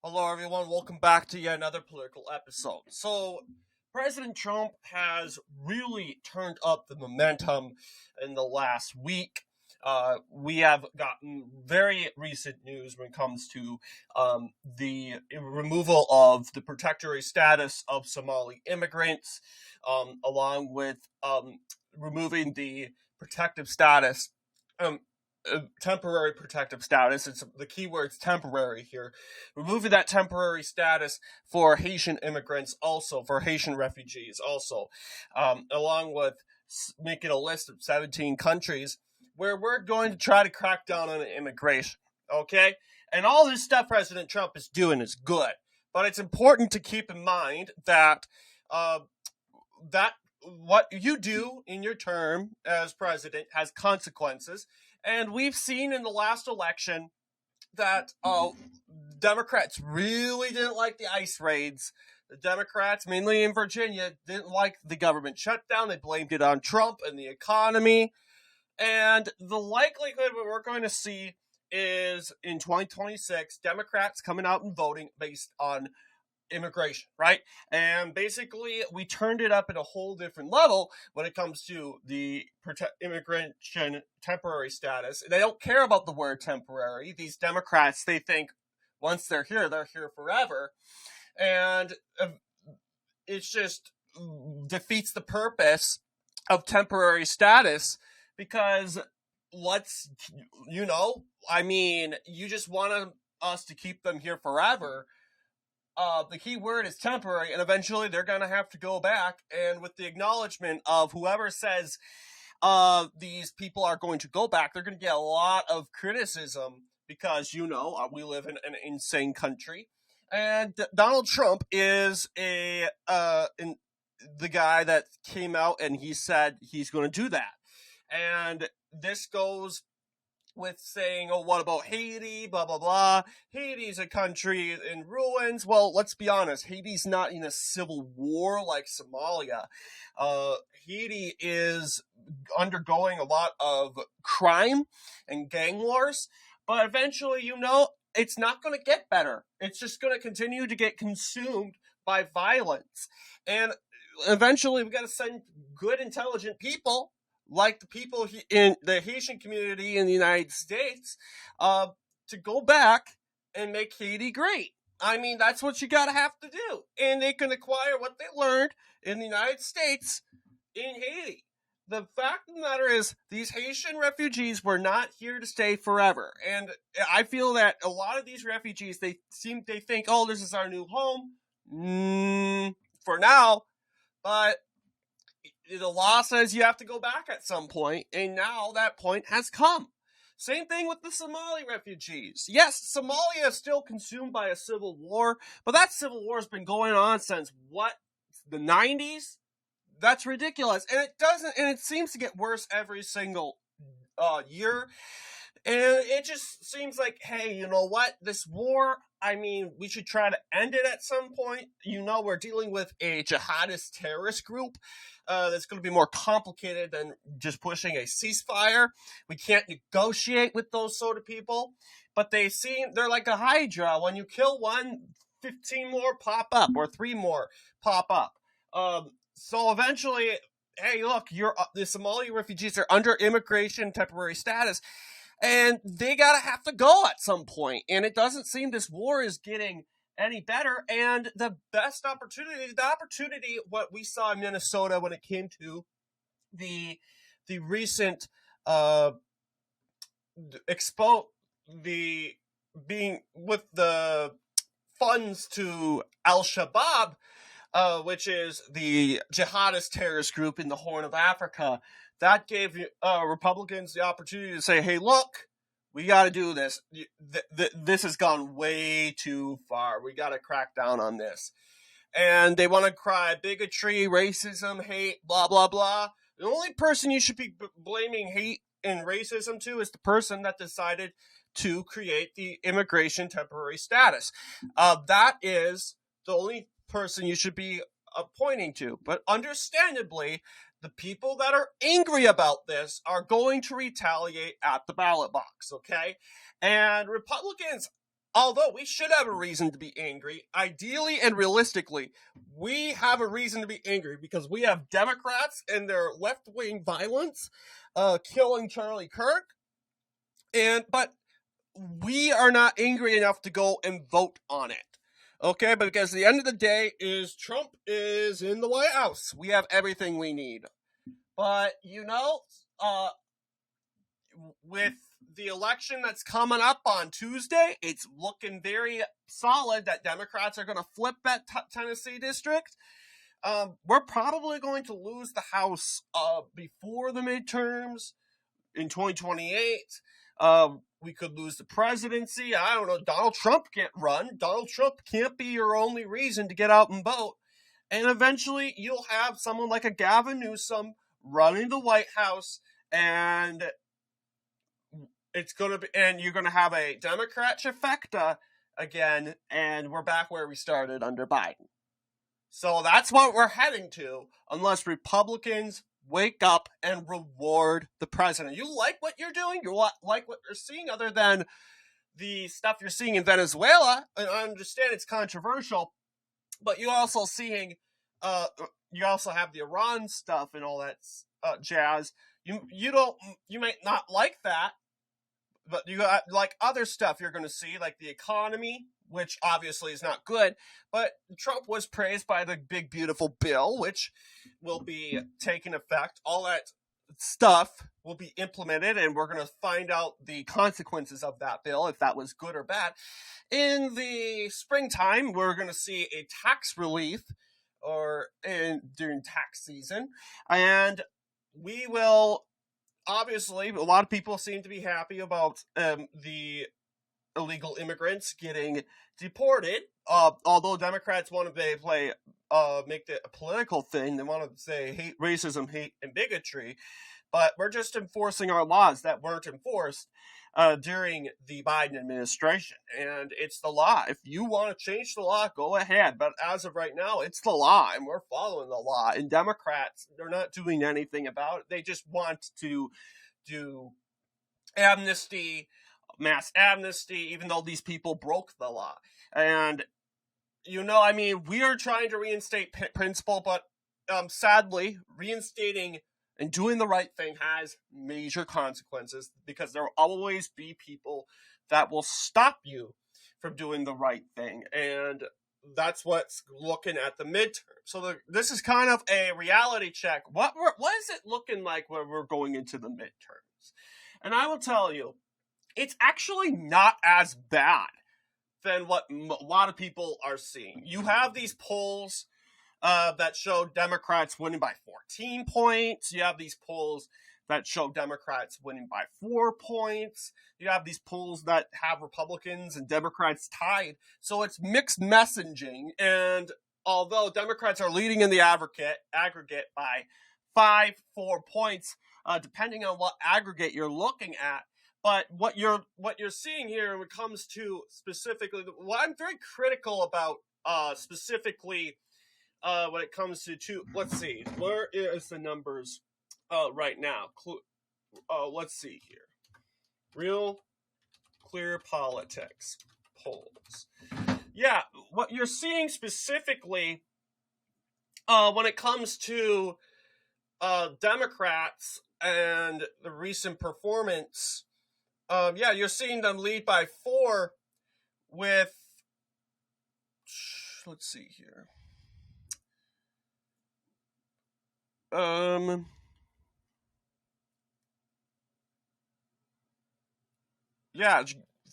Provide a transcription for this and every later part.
Hello, everyone. Welcome back to yet another political episode. So, President Trump has really turned up the momentum in the last week. We have gotten very recent news when it comes to the removal of the protectorate status of Somali immigrants, along with removing the protective status. Um, Temporary protective status. It's the key word's temporary here. Removing that temporary status for Haitian immigrants, also for Haitian refugees, also, along with making a list of 17 countries where we're going to try to crack down on immigration. Okay, and all this stuff President Trump is doing is good, but it's important to keep in mind that that what you do in your term as president has consequences. And we've seen in the last election that Democrats really didn't like the ICE raids. The Democrats, mainly in Virginia, didn't like the government shutdown. They blamed it on Trump and the economy. And the likelihood what we're going to see is in 2026, Democrats coming out and voting based on immigration, right? And basically, we turned it up at a whole different level when it comes to the immigration temporary status. They don't care about the word temporary. These Democrats, they think once they're here forever. And it's just defeats the purpose of temporary status because you just want us to keep them here forever. The key word is temporary, and eventually they're going to have to go back. And with the acknowledgement of whoever says these people are going to go back, they're going to get a lot of criticism because, we live in an insane country. And Donald Trump is the guy that came out and he said he's going to do that. And this goes with saying, oh, what about Haiti, blah, blah, blah. Haiti's a country in ruins. Well, let's be honest. Haiti's not in a civil war like Somalia. Haiti is undergoing a lot of crime and gang wars. But eventually, it's not going to get better. It's just going to continue to get consumed by violence. And eventually, we got to send good, intelligent people like the people in the Haitian community in the United States, to go back and make Haiti great. I mean, that's what you gotta have to do. And they can acquire what they learned in the United States in Haiti. The fact of the matter is, these Haitian refugees were not here to stay forever. And I feel that a lot of these refugees, they think, oh, this is our new home. For now. But the law says you have to go back at some point, and now that point has come. Same thing with the Somali refugees. Yes, Somalia is still consumed by a civil war, but that civil war has been going on since, the 90s? That's ridiculous. And it seems to get worse every single year. And it just seems like, hey, you know what? This war, we should try to end it at some point. We're dealing with a jihadist terrorist group that's going to be more complicated than just pushing a ceasefire. We can't negotiate with those sort of people. But they're like a hydra. When you kill one, 15 more pop up, or 3 more pop up. So eventually, hey, look, the Somali refugees are under immigration temporary status. And they have to go at some point. And it doesn't seem this war is getting any better. And the opportunity, what we saw in Minnesota when it came to the recent being with the funds to Al-Shabaab, which is the jihadist terrorist group in the Horn of Africa. That gave Republicans the opportunity to say, hey, look, we got to do this. This has gone way too far. We got to crack down on this. And they want to cry bigotry, racism, hate, blah, blah, blah. The only person you should be blaming hate and racism to is the person that decided to create the immigration temporary status. That is the only person you should be pointing to. But understandably, the people that are angry about this are going to retaliate at the ballot box, okay? And Republicans, although we should have a reason to be angry, ideally and realistically, we have a reason to be angry because we have Democrats and their left-wing violence killing Charlie Kirk, but we are not angry enough to go and vote on it. Okay, but because at the end of the day is Trump is in the White House. We have everything we need. But, with the election that's coming up on Tuesday, it's looking very solid that Democrats are going to flip that Tennessee district. We're probably going to lose the House before the midterms in 2028. We could lose the presidency. I don't know. Donald Trump can't run. Donald Trump can't be your only reason to get out and vote. And eventually you'll have someone like a Gavin Newsom running the White House, and you're going to have a Democrat trifecta again, and we're back where we started under Biden. So that's what we're heading to, unless Republicans wake up and reward the president. You like what you're doing? You like what you're seeing, other than the stuff you're seeing in Venezuela? And I understand it's controversial, but you're also seeing, you also have the Iran stuff and all that jazz. You might not like that, but you got like other stuff you're going to see, like the economy, which obviously is not good. But Trump was praised by the big, beautiful bill, which will be taking effect. All that stuff will be implemented, and we're going to find out the consequences of that bill, if that was good or bad. In the springtime, we're going to see a tax relief during tax season, and we will, obviously, a lot of people seem to be happy about the illegal immigrants getting deported. Although Democrats want to make it a political thing, they want to say hate, racism, hate, and bigotry. But we're just enforcing our laws that weren't enforced during the Biden administration. And it's the law. If you want to change the law, go ahead. But as of right now, it's the law, and we're following the law. And Democrats, they're not doing anything about it. They just want to do amnesty, mass amnesty, even though these people broke the law. And, we are trying to reinstate principle, but sadly, reinstating and doing the right thing has major consequences, because there will always be people that will stop you from doing the right thing. And that's what's looking at the midterm. So this is kind of a reality check. What is it looking like when we're going into the midterms? And I will tell you, it's actually not as bad than what a lot of people are seeing. You have these polls that show Democrats winning by 14 points. You have these polls that show Democrats winning by 4 points. You have these polls that have Republicans and Democrats tied. So it's mixed messaging. And although Democrats are leading in the aggregate by 4 points, depending on what aggregate you're looking at. But what you're seeing here when it comes to specifically, what I'm very critical about specifically when it comes to let's see, where is the numbers right now? Let's see here. Real Clear Politics polls. Yeah, what you're seeing specifically when it comes to Democrats and the recent performance, you're seeing them lead by 4 with, let's see here.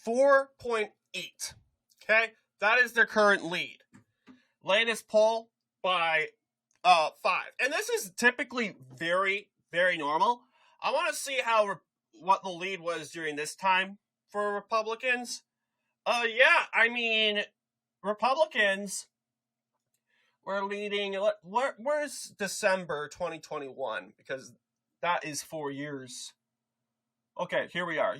4.8. Okay, that is their current lead. Latest poll by 5, and this is typically very, very normal. I want to see what the lead was during this time for Republicans. Republicans were leading. Where's December 2021? Because that is 4 years. Okay, here we are.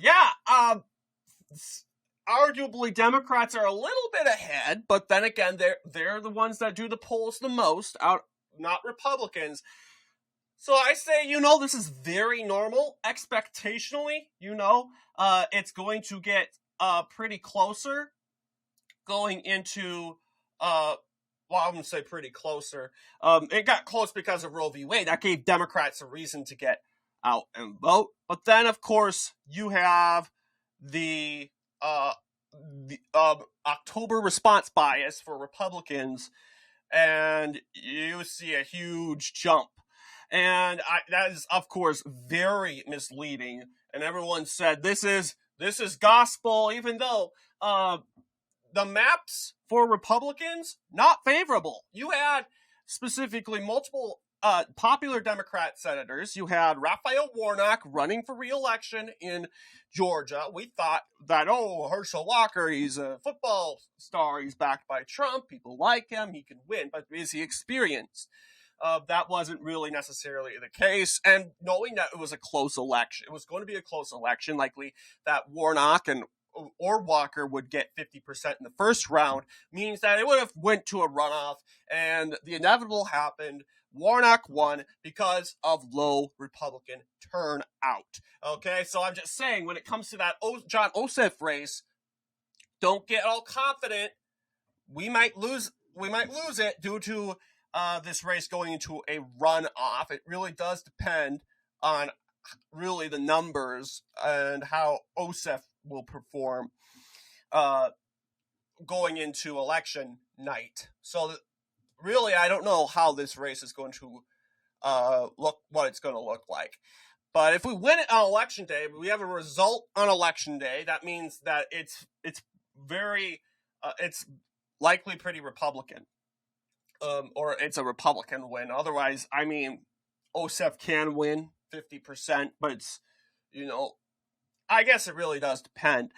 Arguably Democrats are a little bit ahead, but then again, they're the ones that do the polls the most, not Republicans. So I say, this is very normal. Expectationally, it's going to get pretty closer going into, well, I'm going to say pretty closer. It got close because of Roe v. Wade. That gave Democrats a reason to get out and vote. But then, of course, you have the October response bias for Republicans, and you see a huge jump. And that is, of course, very misleading. And everyone said this is gospel, even though the maps for Republicans, not favorable. You had specifically multiple popular Democrat senators. You had Raphael Warnock running for re-election in Georgia. We thought that, Herschel Walker, he's a football star. He's backed by Trump. People like him. He can win. But is he experienced? That wasn't really necessarily the case. And knowing that it was a close election, it was going to be a close election, likely that Warnock or Walker would get 50% in the first round, means that it would have went to a runoff, and the inevitable happened. Warnock won because of low Republican turnout. Okay, so I'm just saying, when it comes to that John Ossoff race, don't get all confident. We might lose it due to this race going into a runoff. It really does depend on really the numbers and how Ossoff will perform going into election night. So really, I don't know how this race is going to what it's going to look like. But if we win it on election day, we have a result on election day. That means that it's likely pretty Republican, or it's a Republican win. Otherwise, I mean, Ossoff can win 50%, but it's, I guess it really does depend.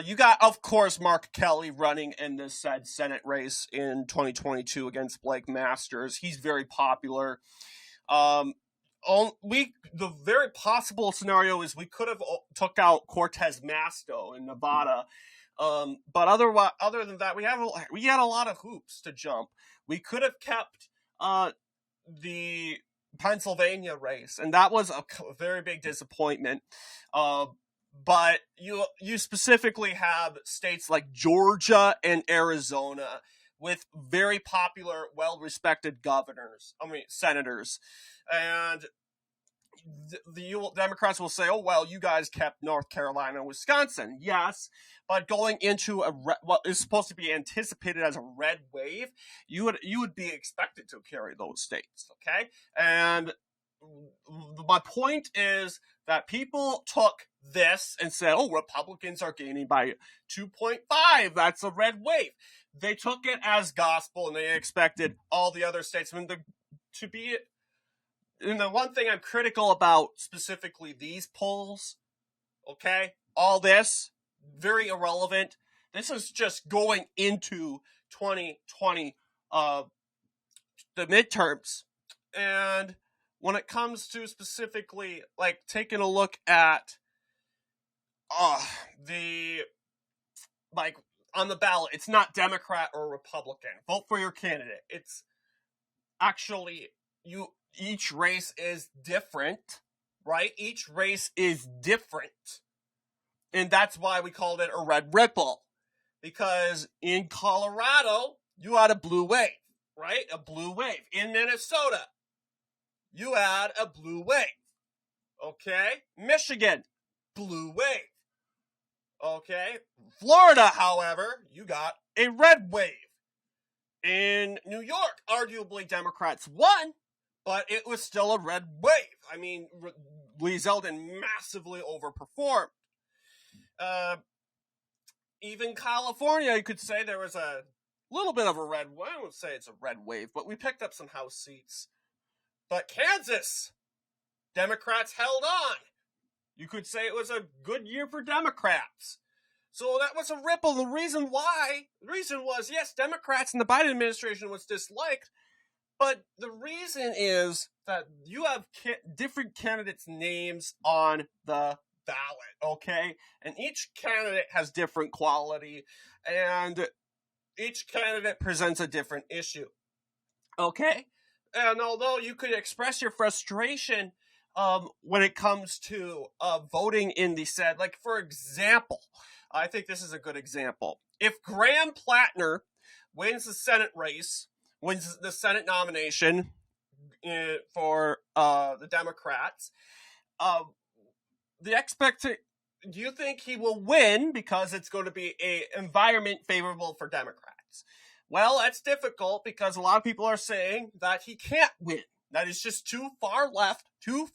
You got, of course, Mark Kelly running in the said Senate race in 2022 against Blake Masters. He's very popular. The very possible scenario is we could have took out Cortez Masto in Nevada. But other than that, we had a lot of hoops to jump. We could have kept the Pennsylvania race, and that was a very big disappointment. But you specifically have states like Georgia and Arizona with very popular, well-respected senators. And the Democrats will say, you guys kept North Carolina and Wisconsin. Yes, but going into what is supposed to be anticipated as a red wave, you would be expected to carry those states, okay? And my point is that people took this and said, Republicans are gaining by 2.5. That's a red wave. They took it as gospel, and they expected all the other states to be. And the one thing I'm critical about specifically these polls, okay, all this, very irrelevant. This is just going into 2020, the midterms. And when it comes to specifically, like, taking a look at on the ballot, it's not Democrat or Republican. Vote for your candidate. It's actually each race is different, right? Each race is different. And that's why we called it a red ripple. Because in Colorado, you had a blue wave, right? A blue wave. In Minnesota, you had a blue wave. Okay? Michigan, blue wave. Okay? Florida, however, you got a red wave. In New York, arguably Democrats won, but it was still a red wave. I mean, Lee Zeldin massively overperformed. Even California, you could say there was a little bit of a red wave. I wouldn't say it's a red wave, but we picked up some House seats. But Kansas, Democrats held on. You could say it was a good year for Democrats. So that was a ripple. The reason was, yes, Democrats in the Biden administration was disliked, but the reason is that you have different candidates' names on the ballot, okay? And each candidate has different quality, and each candidate presents a different issue, okay? And although you could express your frustration when it comes to voting in the said, like, for example, I think this is a good example. If Graham Plattner wins the Senate race, wins the Senate nomination for the Democrats, do you think he will win because it's going to be an environment favorable for Democrats? Well, that's difficult because a lot of people are saying that he can't win. That is just too far left, too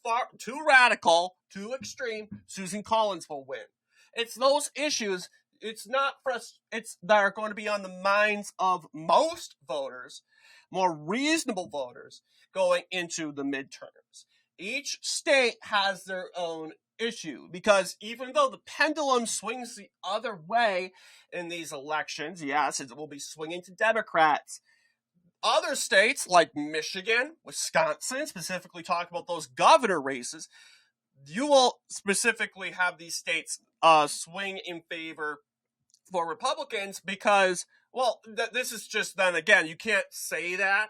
radical, too extreme. Susan Collins will win. It's those issues. It's not it's that are going to be on the minds of most voters, more reasonable voters, going into the midterms. Each state has their own issue because even though the pendulum swings the other way in these elections, yes, it will be swinging to Democrats. Other states like Michigan, Wisconsin, specifically talk about those governor races, you will specifically have these states swing in favor for Republicans because, well, this is just, then again, you can't say that.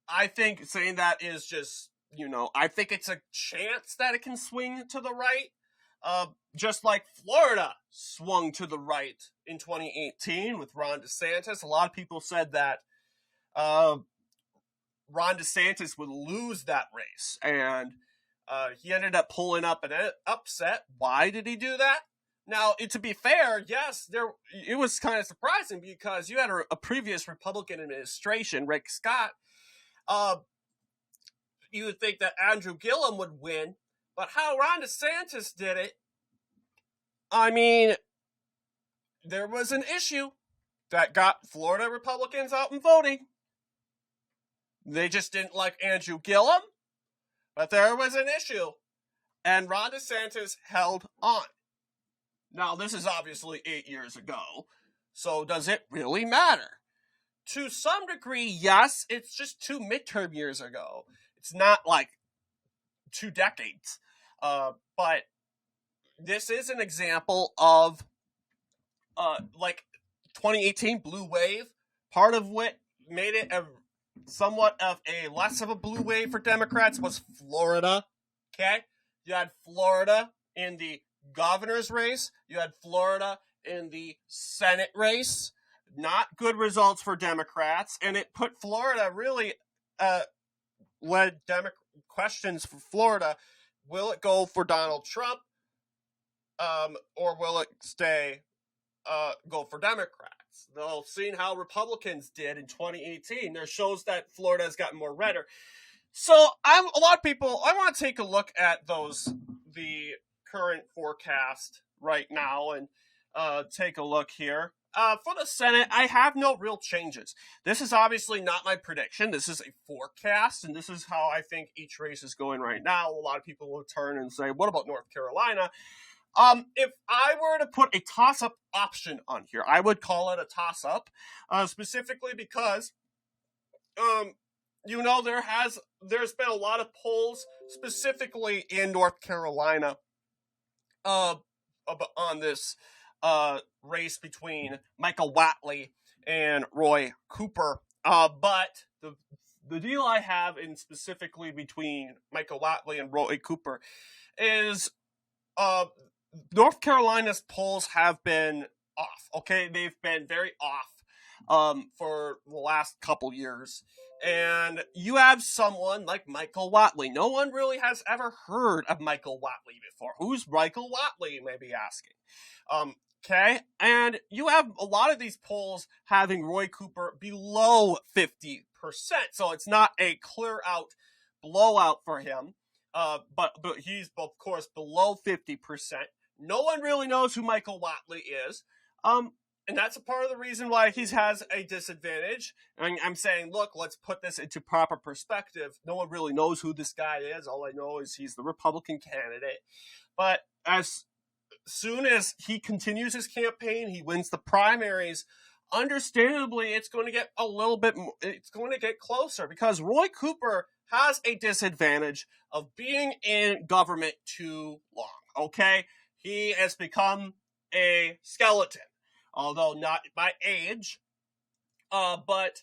I think saying that is just, I think it's a chance that it can swing to the right. Just like Florida swung to the right in 2018 with Ron DeSantis. A lot of people said that Ron DeSantis would lose that race, and he ended up pulling up an upset. Why did he do that? Now, to be fair, yes, it was kind of surprising because you had a previous Republican administration, Rick Scott. You would think that Andrew Gillum would win, but how Ron DeSantis did it, I mean, there was an issue that got Florida Republicans out and voting. They just didn't like Andrew Gillum, but there was an issue, and Ron DeSantis held on. Now, this is obviously 8 years ago, so does it really matter? To some degree, yes, it's just 2 midterm years ago. It's not like 2 decades. But this is an example of, like, 2018 blue wave. Part of what made it somewhat of a less of a blue wave for Democrats was Florida. Okay? You had Florida in the governor's race. You had Florida in the Senate race. Not good results for Democrats, and it put Florida really led questions for Florida. Will it go for Donald Trump, or will it go for Democrats? Though, seeing how Republicans did in 2018, there shows that Florida has gotten more redder. So, a lot of people, I want to take a look at the current forecast right now and take a look here. For the Senate, I have no real changes. This is obviously not my prediction. This is a forecast, and this is how I think each race is going right now. A lot of people will turn and say, what about North Carolina? If I were to put a toss-up option on here, I would call it a toss-up, specifically because, there's been a lot of polls, specifically in North Carolina, on this race between Michael Whatley and Roy Cooper. But the deal I have in specifically between Michael Whatley and Roy Cooper is North Carolina's polls have been off. Okay, they've been very off for the last couple years. And you have someone like Michael Whatley. No one really has ever heard of Michael Whatley before. Who's Michael Whatley, you may be asking. Okay, and you have a lot of these polls having Roy Cooper below 50%, so it's not a clear-out blowout for him, but he's, of course, below 50%. No one really knows who Michael Whatley is, and that's a part of the reason why he has a disadvantage. And I'm saying, look, let's put this into proper perspective. No one really knows who this guy is. All I know is he's the Republican candidate. But as soon as he continues his campaign, he wins the primaries, understandably, it's going to get it's going to get closer because Roy Cooper has a disadvantage of being in government too long, okay? He has become a skeleton, although not by age, but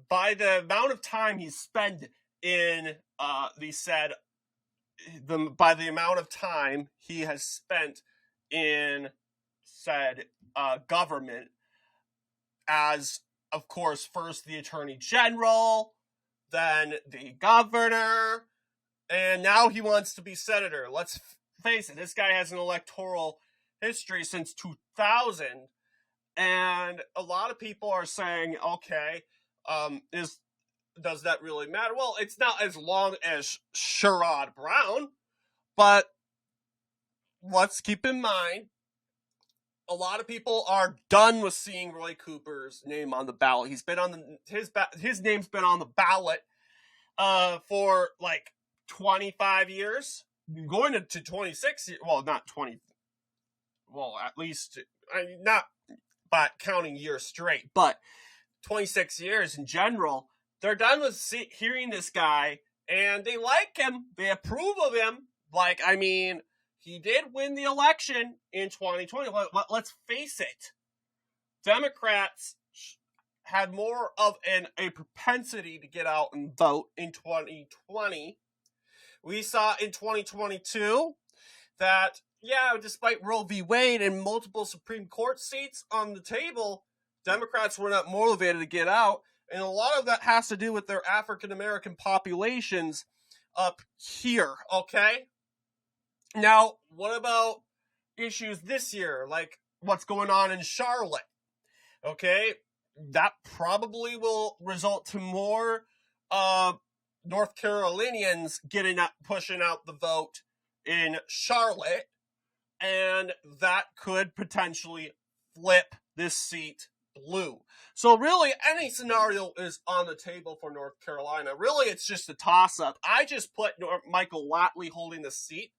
by the amount of time he's spent in by the amount of time he has spent in said government as, of course, first the Attorney General, then the governor, and now he wants to be senator. Let's face it, this guy has an electoral history since 2000, and a lot of people are saying, okay, does that really matter? Well, it's not as long as Sherrod Brown, but let's keep in mind, a lot of people are done with seeing Roy Cooper's name on the ballot. He's been on his name's been on the ballot for like 25 years, going into 26 years. Well, not 20. Well, at least not by counting years straight, but 26 years in general. They're done with hearing this guy, and they like him. They approve of him. Like, I mean, he did win the election in 2020. Let's face it. Democrats had more of a propensity to get out and vote in 2020. We saw in 2022 that, yeah, despite Roe v. Wade and multiple Supreme Court seats on the table, Democrats were not motivated to get out. And a lot of that has to do with their African-American populations up here, okay? Now, what about issues this year, like what's going on in Charlotte? Okay, that probably will result to more North Carolinians pushing out the vote in Charlotte, and that could potentially flip this seat blue. So really, any scenario is on the table for North Carolina. Really, it's just a toss-up. I just put Michael Whatley holding the seat,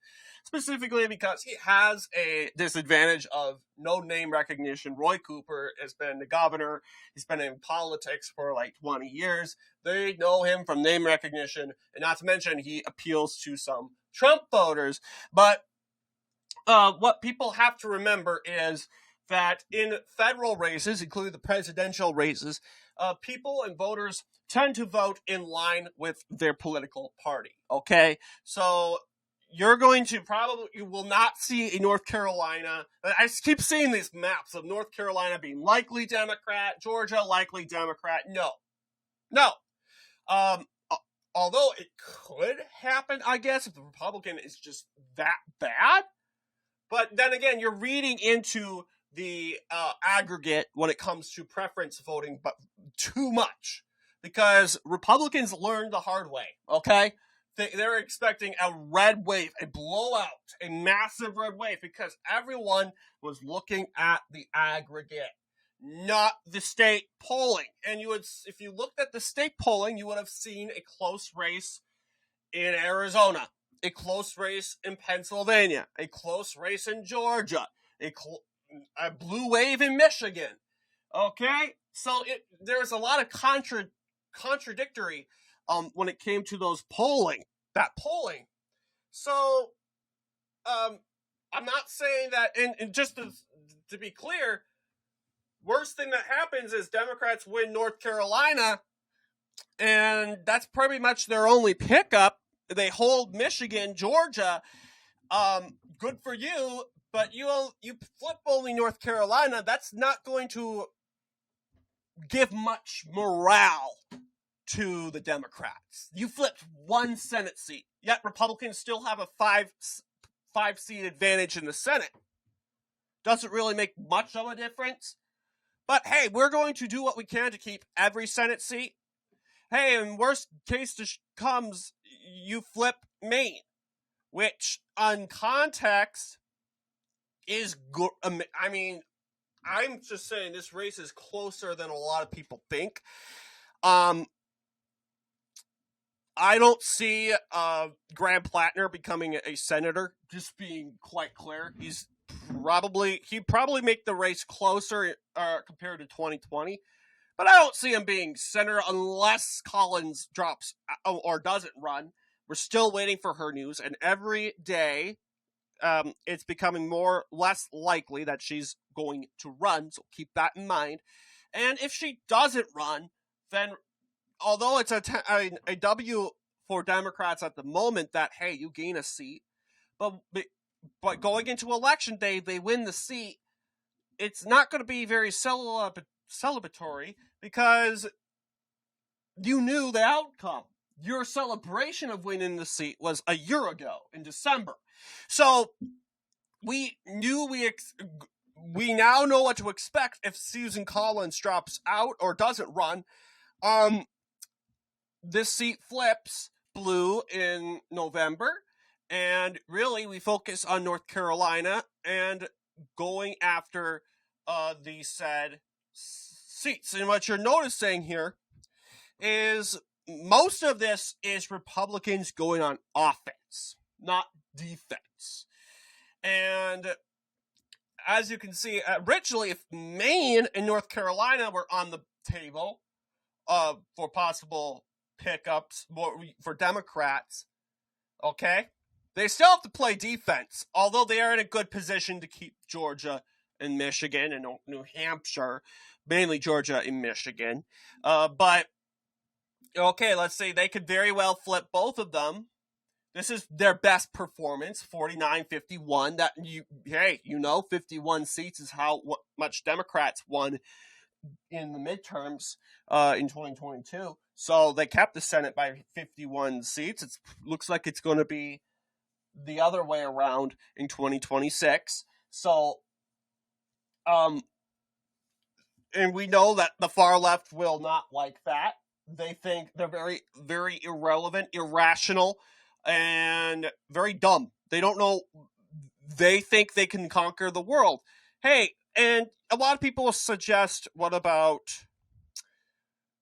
specifically because he has a disadvantage of no name recognition. Roy Cooper has been the governor. He's been in politics for like 20 years. They know him from name recognition, and not to mention he appeals to some Trump voters. But what people have to remember is that in federal races, including the presidential races, people and voters tend to vote in line with their political party, okay? So you're going to you will not see in North Carolina, I keep seeing these maps of North Carolina being likely Democrat, Georgia likely Democrat. No. Although it could happen, I guess, if the Republican is just that bad. But then again, you're reading into the aggregate when it comes to preference voting, but too much, because Republicans learned the hard way, okay? They're expecting a red wave, a blowout, a massive red wave, because everyone was looking at the aggregate, not the state polling. And if you looked at the state polling, you would have seen a close race in Arizona, a close race in Pennsylvania, a close race in Georgia, a blue wave in Michigan. Okay, so there's a lot of contradictory when it came to that polling. So I'm not saying that, and just to be clear, worst thing that happens is Democrats win North Carolina, and that's pretty much their only pickup. They hold Michigan, Georgia. Good for you. But you flip only North Carolina, that's not going to give much morale to the Democrats. You flipped one Senate seat, yet Republicans still have a five-seat advantage in the Senate. Doesn't really make much of a difference. But hey, we're going to do what we can to keep every Senate seat. Hey, in worst case comes, you flip Maine, which on context is good. I mean, I'm just saying this race is closer than a lot of people think. I don't see Graham Plattner becoming a senator, just being quite clear. He'd probably make the race closer compared to 2020, but I don't see him being senator unless Collins drops or doesn't run. We're still waiting for her news, and every day it's becoming less likely that she's going to run, so keep that in mind. And if she doesn't run, then although it's a W for Democrats at the moment that, hey, you gain a seat, but going into election day, they win the seat, it's not going to be very celebratory because you knew the outcome. Your celebration of winning the seat was a year ago in December. So we now know what to expect if Susan Collins drops out or doesn't run. This seat flips blue in November, and really we focus on North Carolina and going after the said seats. And what you're noticing here is most of this is Republicans going on offense, not defense. And as you can see, originally, if Maine and North Carolina were on the table for possible pickups for Democrats, okay, they still have to play defense, although they are in a good position to keep Georgia and Michigan and New Hampshire, mainly Georgia and Michigan. But, okay, let's say they could very well flip both of them. This is their best performance, 49-51. That 51 seats is how much Democrats won in the midterms in 2022. So they kept the Senate by 51 seats. It looks like it's going to be the other way around in 2026. So, and we know that the far left will not like that. They think they're very, very irrelevant, irrational, and very dumb. They don't know. They think they can conquer the world. Hey, and a lot of people suggest, what about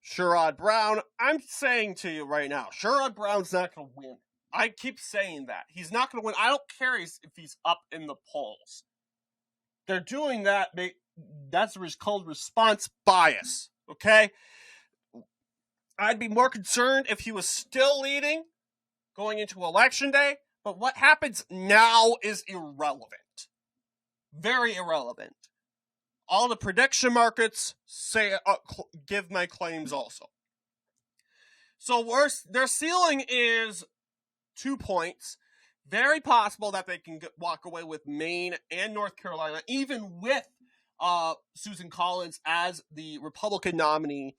Sherrod Brown? I'm saying to you right now, Sherrod Brown's not going to win. I keep saying that. He's not going to win. I don't care if he's up in the polls. They're doing that. That's called response bias, okay? I'd be more concerned if he was still leading going into Election Day, but what happens now is irrelevant. Very irrelevant. All the prediction markets say give my claims also. So their ceiling is 2 points. Very possible that they can walk away with Maine and North Carolina, even with Susan Collins as the Republican nominee.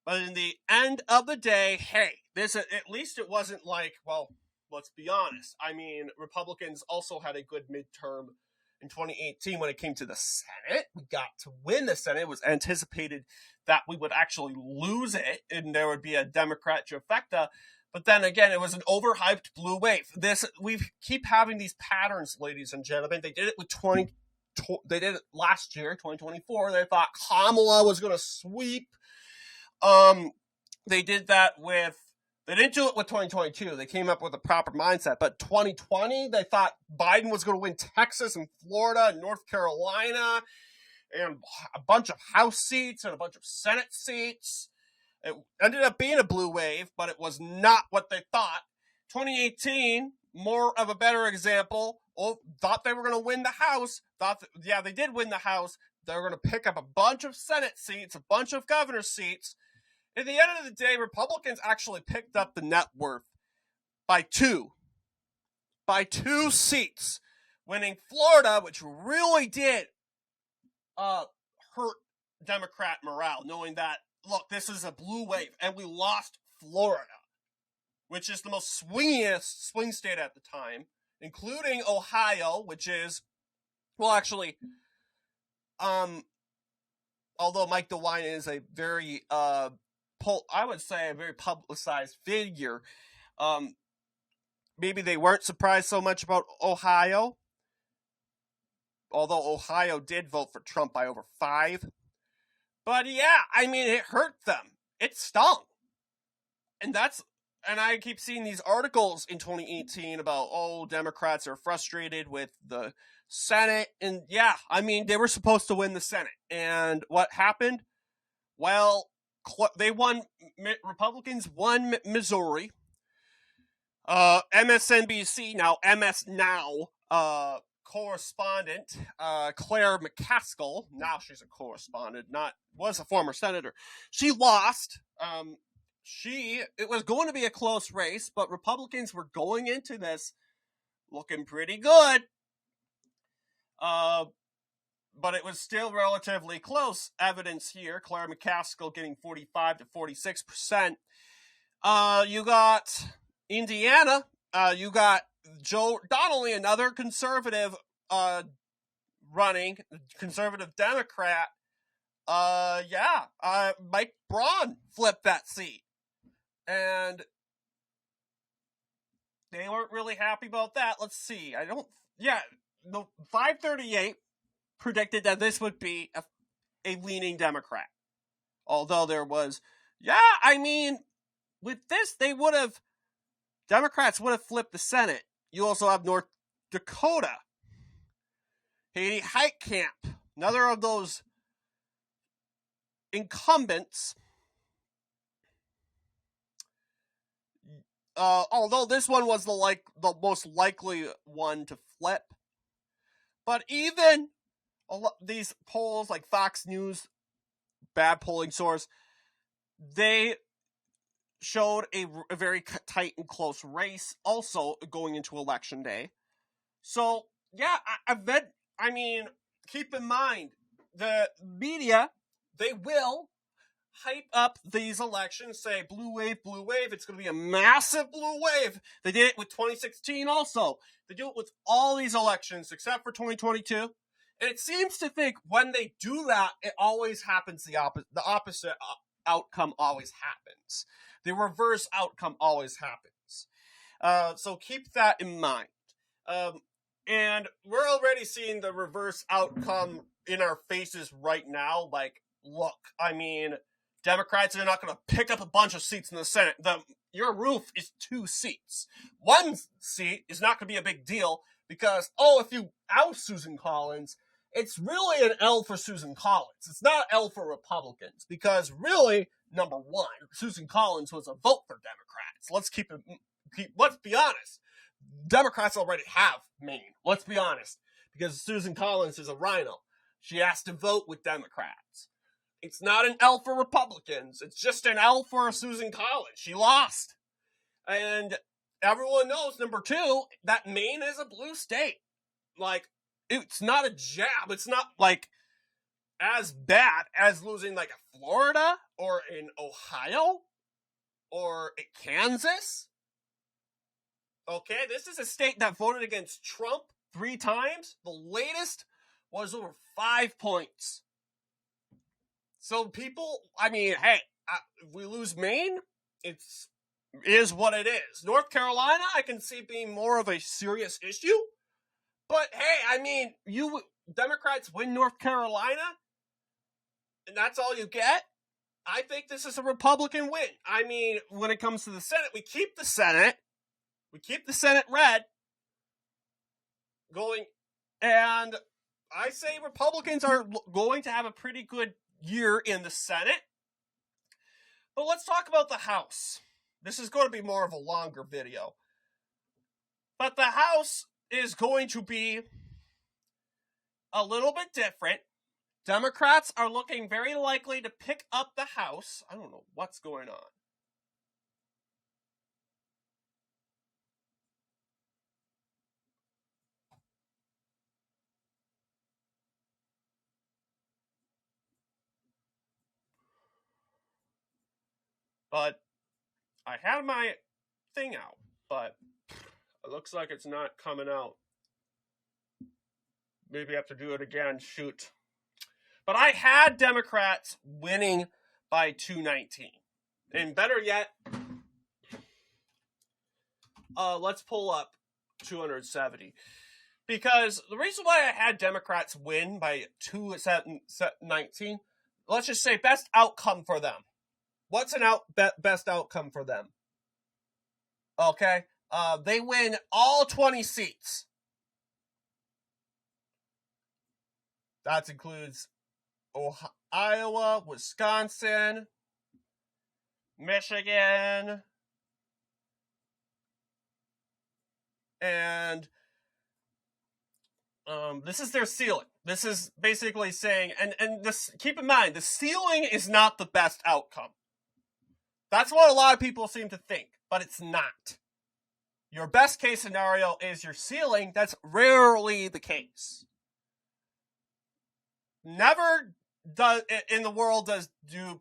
But in the end of the day, hey, at least it wasn't like, well, let's be honest. I mean, Republicans also had a good midterm in 2018 when it came to the Senate. We got to win the Senate. It was anticipated that we would actually lose it and there would be a Democrat trifecta. But then again, it was an overhyped blue wave. We keep having these patterns, ladies and gentlemen. They did it with they did it last year, 2024. They thought Kamala was going to sweep. They did that they didn't do it with 2022. They came up with a proper mindset. But 2020, they thought Biden was going to win Texas and Florida and North Carolina and a bunch of House seats and a bunch of Senate seats. It ended up being a blue wave, but it was not what they thought. 2018, more of a better example. Thought they were going to win the House. They did win the House. They were going to pick up a bunch of Senate seats, a bunch of governor seats. At the end of the day, Republicans actually picked up the net worth by 2 seats, winning Florida, which really did hurt Democrat morale, knowing that, look, this is a blue wave, and we lost Florida, which is the most swingiest swing state at the time, including Ohio, which is, well, actually, although Mike DeWine is a very, I would say a very publicized figure, maybe they weren't surprised so much about Ohio, although Ohio did vote for Trump by over 5. But yeah, I mean, it hurt them. It stung. And I keep seeing these articles in 2018 about, Democrats are frustrated with the Senate. And yeah, I mean, they were supposed to win the Senate. And what happened? Well, Republicans won Missouri. MSNBC, now MS Now, correspondent, Claire McCaskill, now she's a correspondent, was a former senator. She lost. It was going to be a close race, but Republicans were going into this looking pretty good. but it was still relatively close. Evidence here: Claire McCaskill getting 45 to 46%. You got Indiana. You got Joe Donnelly, another conservative, running conservative Democrat. Mike Braun flipped that seat, and they weren't really happy about that. Let's see. The 538 predicted that this would be a leaning Democrat. Although there was, with this, Democrats would have flipped the Senate. You also have North Dakota. Haiti Heitkamp, another of those incumbents. Although this one was the most likely one to flip. But even these polls, like Fox News, bad polling source, they showed a very tight and close race also going into Election Day. So, yeah, keep in mind, the media, they will hype up these elections, say blue wave, it's going to be a massive blue wave. They did it with 2016 also. They do it with all these elections except for 2022. And it seems to think when they do that, it always happens the opposite outcome always happens. The reverse outcome always happens. So keep that in mind. And we're already seeing the reverse outcome in our faces right now. Like, look, Democrats are not going to pick up a bunch of seats in the Senate. Your roof is 2 seats. 1 seat is not going to be a big deal because, if you oust Susan Collins, it's really an L for Susan Collins. It's not an L for Republicans because really, number one, Susan Collins was a vote for Democrats. Let's be honest. Democrats already have Maine. Let's be honest. Because Susan Collins is a rhino. She has to vote with Democrats. It's not an L for Republicans. It's just an L for Susan Collins. She lost. And everyone knows, number 2, that Maine is a blue state. Like, it's not a jab. It's not, as bad as losing, a Florida or in Ohio or in Kansas. Okay, this is a state that voted against Trump 3 times. The latest was over 5 points. So people, if we lose Maine, it is what it is. North Carolina, I can see being more of a serious issue. But hey, you Democrats win North Carolina, and that's all you get. I think this is a Republican win. When it comes to the Senate, we keep the Senate. We keep the Senate red going, and I say Republicans are going to have a pretty good year in the Senate. But let's talk about the House. This is going to be more of a longer video. But the House is going to be a little bit different. Democrats are looking very likely to pick up the House. I don't know what's going on. But I had my thing out, but it looks like it's not coming out. Maybe I have to do it again. Shoot. But I had Democrats winning by 219. And better yet, let's pull up 270. Because the reason why I had Democrats win by 219, let's just say best outcome for them. What's an best outcome for them? Okay, they win all 20 seats. That includes Iowa, Wisconsin, Michigan, and this is their ceiling. This is basically saying, and this, keep in mind, the ceiling is not the best outcome. That's what a lot of people seem to think, but it's not. Your best case scenario is your ceiling. That's rarely the case. never does in the world do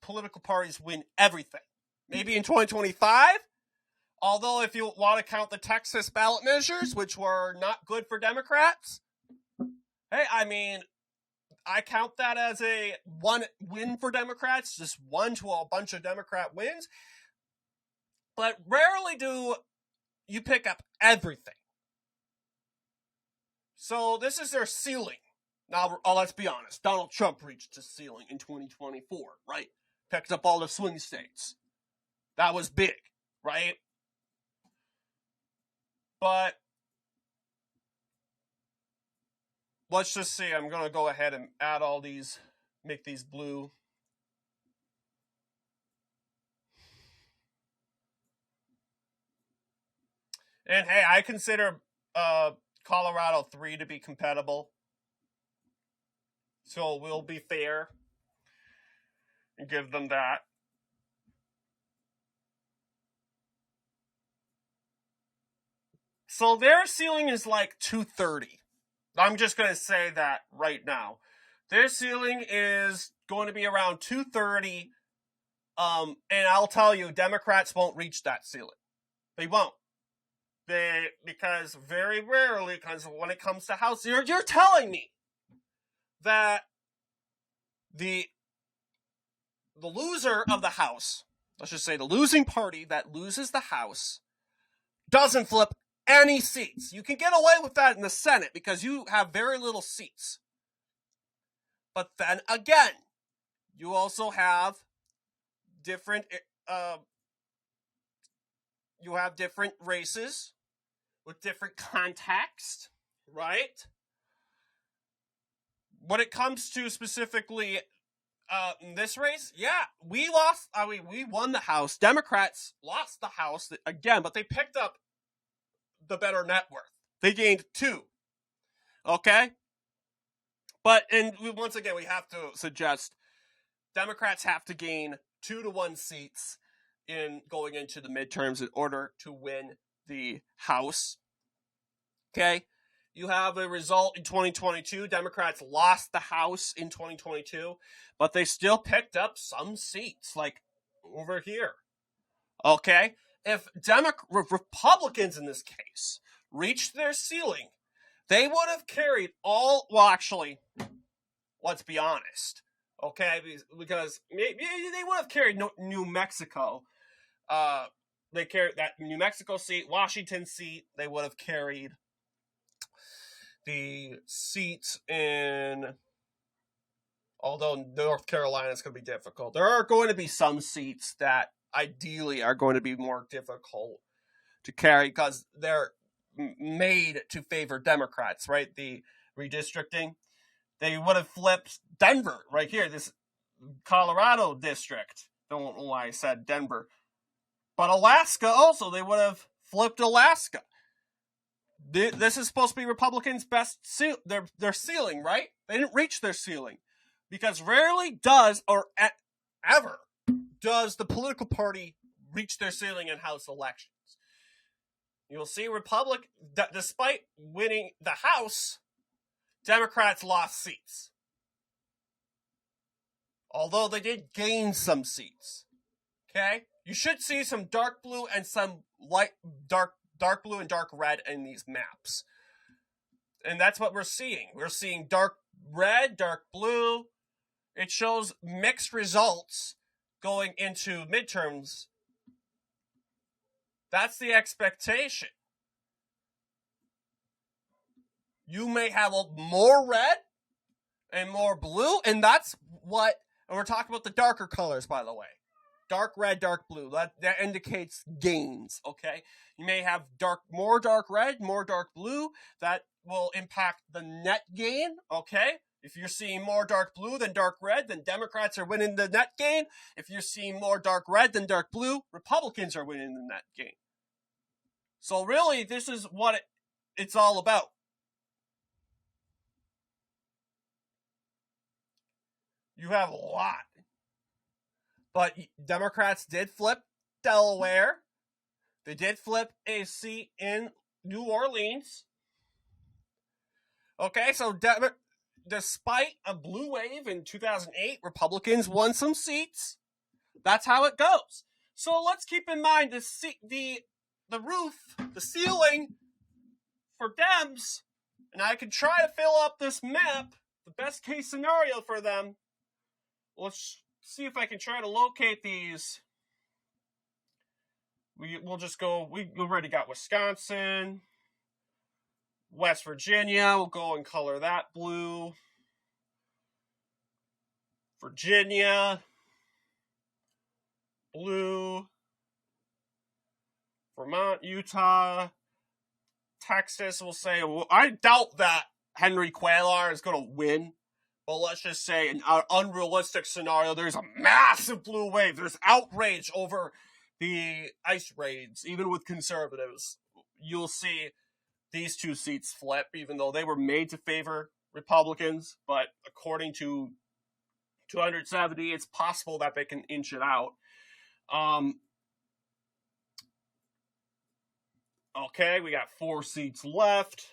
political parties win everything. Maybe in 2025, although if you want to count the Texas ballot measures, which were not good for Democrats, hey, I mean, I count that as a one win for Democrats, just one to a bunch of Democrat wins. But rarely do you pick up everything. So this is their ceiling. Now, let's be honest. Donald Trump reached his ceiling in 2024, right? Picked up all the swing states. That was big, right? But let's just see. I'm going to go ahead and add all these, make these blue. And hey, I consider Colorado 3 to be compatible. So we'll be fair and give them that. So their ceiling is like 230. I'm just going to say that right now. Their ceiling is going to be around 230. And I'll tell you, Democrats won't reach that ceiling. They won't. Because very rarely, because when it comes to House, you're telling me that the loser of the House, let's just say the losing party that loses the House, doesn't flip any seats. You can get away with that in the Senate because you have very little seats. But then again, you also have different races with different context, right? When it comes to specifically this race, yeah, we lost. We won the House. Democrats lost the House again, but they picked up the better net worth. They gained 2. Okay? But, and once again, we have to suggest Democrats have to gain 2-1 seats in going into the midterms in order to win the House. Okay? You have a result in 2022. Democrats lost the House in 2022, but they still picked up some seats, like over here. Okay? If Republicans in this case reached their ceiling, they would have carried all, well, actually, let's be honest, okay? Because maybe they would have carried New Mexico. They carried that New Mexico seat, Washington seat. They would have carried the seats in, although North Carolina is going to be difficult. There are going to be some seats that ideally are going to be more difficult to carry because they're made to favor Democrats, right? The redistricting. They would have flipped Denver right here, this Colorado district. Don't know why I said Denver. But Alaska also, they would have flipped Alaska. This is supposed to be Republicans' best their ceiling, right? They didn't reach their ceiling. Because rarely does, or ever, does the political party reach their ceiling in House elections. You'll see despite winning the House, Democrats lost seats. Although they did gain some seats. Okay? You should see some dark blue and some dark blue and dark red in these maps. And that's what we're seeing. We're seeing dark red, dark blue. It shows mixed results going into midterms. That's the expectation. You may have more red and more blue, and that's what, and we're talking about the darker colors, by the way. Dark red, dark blue. That indicates gains, okay? You may have more dark red, more dark blue. That will impact the net gain, okay? If you're seeing more dark blue than dark red, then Democrats are winning the net gain. If you're seeing more dark red than dark blue, Republicans are winning the net gain. So really, this is what it's all about. You have a lot. But Democrats did flip Delaware. They did flip a seat in New Orleans. Okay, so despite a blue wave in 2008, Republicans won some seats. That's how it goes. So let's keep in mind the roof, the ceiling for Dems, and I can try to fill up this map, the best case scenario for them. Let's see if I can try to locate these. We'll just go, we already got Wisconsin, West Virginia, we'll go and color that blue. Virginia, blue. Vermont, Utah, Texas, we'll say, well, I doubt that Henry Cuellar is going to win. But let's just say, in an unrealistic scenario, there's a massive blue wave. There's outrage over the ICE raids, even with conservatives. You'll see these two seats flip, even though they were made to favor Republicans. But according to 270, it's possible that they can inch it out. Okay, we got 4 seats left.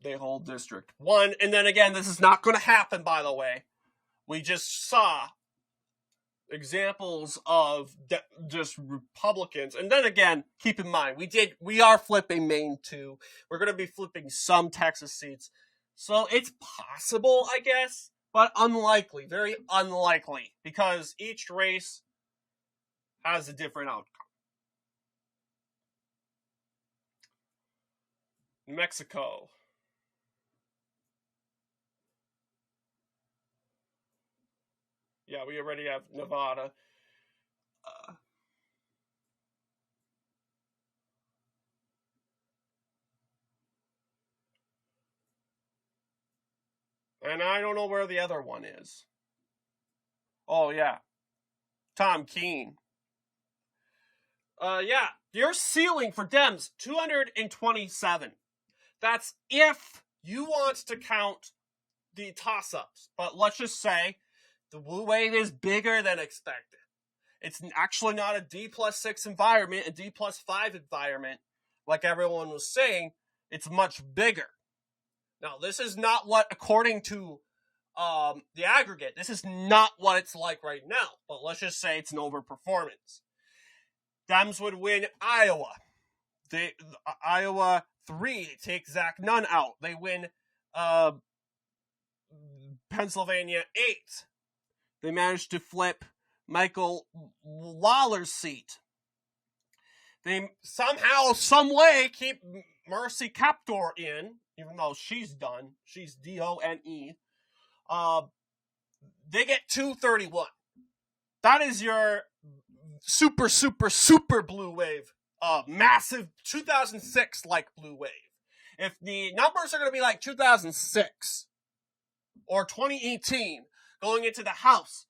They hold District 1. And then again, this is not going to happen, by the way. We just saw examples of just Republicans. And then again, keep in mind, we are flipping Maine too. We're going to be flipping some Texas seats. So it's possible, I guess, but unlikely, very unlikely, because each race has a different outcome. New Mexico. Yeah, we already have Nevada. And I don't know where the other one is. Oh, yeah. Tom Keene. Yeah, your ceiling for Dems, 227. That's if you want to count the toss-ups. But let's just say the blue wave is bigger than expected. It's actually not a D+6 environment, a D+5 environment, like everyone was saying. It's much bigger. Now, this is not what, according to the aggregate, this is not what it's like right now. But let's just say it's an overperformance. Dems would win Iowa. Iowa 3, take Zach Nunn out. They win Pennsylvania 8. They managed to flip Michael Lawler's seat. They somehow, some way, keep Mercy Kaptur in, even though she's done. She's Done. They get 231. That is your super, super, super blue wave. Massive 2006-like blue wave. If the numbers are going to be like 2006 or 2018 going into the House,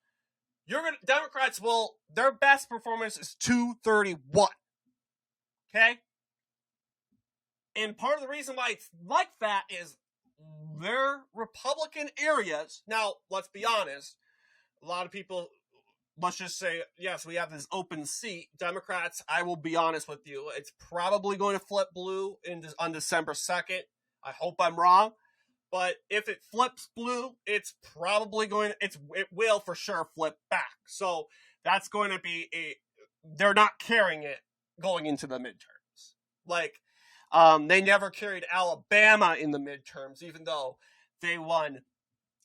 Democrats will, their best performance is 231. Okay? And part of the reason why it's like that is their Republican areas. Now, let's be honest. A lot of people, let's just say, yes, we have this open seat. Democrats, I will be honest with you, it's probably going to flip blue on December 2nd. I hope I'm wrong. But if it flips blue, it's probably it will for sure flip back. So that's going to be they're not carrying it going into the midterms. Like, they never carried Alabama in the midterms, even though they won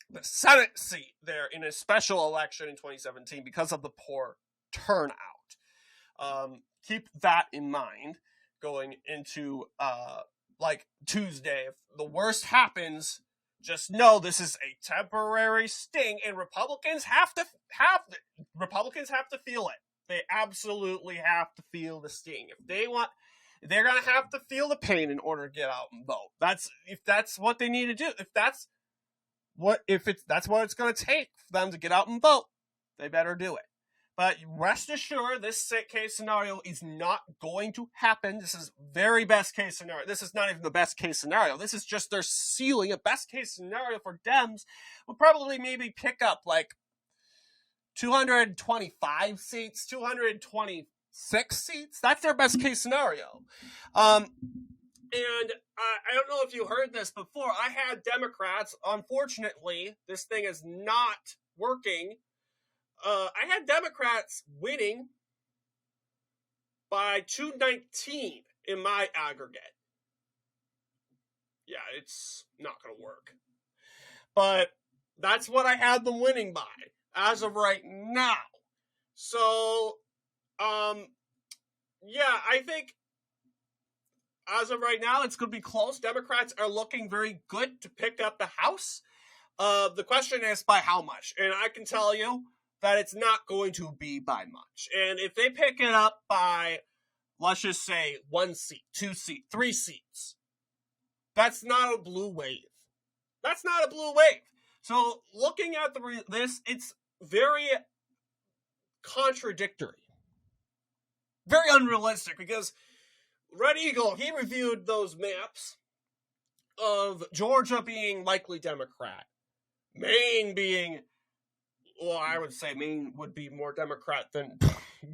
the Senate seat there in a special election in 2017 because of the poor turnout. Keep that in mind going into like Tuesday. If the worst happens, just know this is a temporary sting, and Republicans have to feel it. They absolutely have to feel the sting. If they want, they're gonna have to feel the pain in order to get out and vote. If that's what they need to do. If that's what it's gonna take for them to get out and vote, they better do it. But rest assured, this case scenario is not going to happen. This is very best case scenario. This is not even the best case scenario. This is just their ceiling. A best case scenario for Dems will probably maybe pick up like 225 seats, 226 seats. That's their best case scenario. And I don't know if you heard this before. I had Democrats, unfortunately, this thing is not working. I had Democrats winning by 219 in my aggregate. Yeah, it's not going to work. But that's what I had them winning by as of right now. So, yeah, I think as of right now, it's going to be close. Democrats are looking very good to pick up the House. The question is by how much? And I can tell you that it's not going to be by much. And if they pick it up by, let's just say, 1 seat, 2 seats, 3 seats, that's not a blue wave. That's not a blue wave. So looking at this, it's very contradictory. Very unrealistic, because Red Eagle, he reviewed those maps of Georgia being likely Democrat, Maine being, well, I would say Maine would be more Democrat than